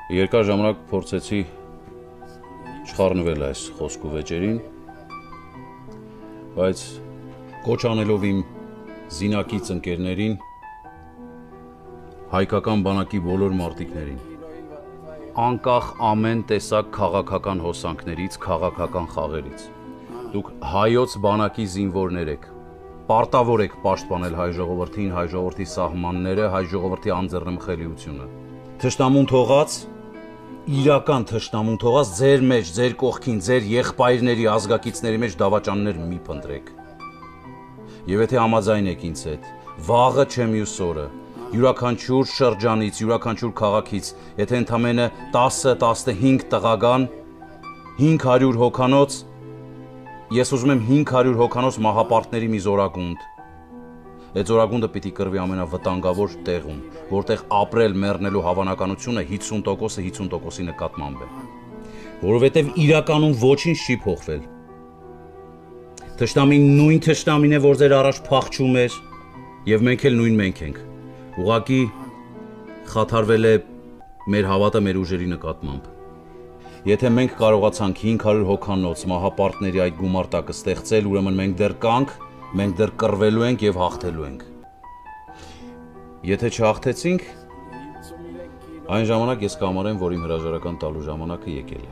Երկար ժամանակ փորձեցի չխառնվել այս խոսքու վեճերին, բայց կոչ անելով իմ զինակից ընկերներին, հայկական բանակի բոլոր մարտիկներին, անկախ ամեն տեսակ քաղաքական հոսանքներից, քաղաքական խաղերից, դուք հայոց բանակի զինվորներ եք, պարտավոր եք պաշտպանել հայ ժողովրդին, հայ ժողովրդի սահմանները, հայ ժողովրդի անձեռնմխելիությունը։ Թշնամուն թողած, իրական թշնամուն թողած ձեր մեջ, ձեր կողքին, ձեր եղբայրների, ազգակիցների մեջ դավաճաններ մի փնտրեք։ Եվ եթե համաձայն եք ինձ հետ, վաղը չէ մյուս օրը, յուրաքանչյուր շրջանից, յուրաքանչյուր քաղաքից, եթե ընդամենը 10-15 տղագան, 500 հոգանոց, ես ուզում եմ 500 հոգանոց մահապարտների մի զորագունդ։ Այդ զորագունդը պիտի կրվի ամենավտանգավոր տեղում, որտեղ ապրել մեռնելու հավանականությունը 50%-ը 50%-ի նկատմամբ է։ Որովհետև իրականում ոչինչ չի փոխվել։ Թշնամին նույն թշնամին է, որ ձեր առաջ փախչում էր, եւ մենք էլ նույն մենք ենք։ Ուղղակի խաթարվել է մեր հավատը մեր ուժերի նկատմամբ։ Եթե մենք կարողացանք 500 հոգանոց մահապարտների այդ գումարտակը ստեղծել, ուրեմն մենք դեռ կանք, մենք դեռ կռվելու ենք եւ հաղթելու ենք։ Եթե չհաղթեցինք, այն ժամանակ ես կամարեմ, որ իմ հրաժարական տալու ժամանակը եկել է։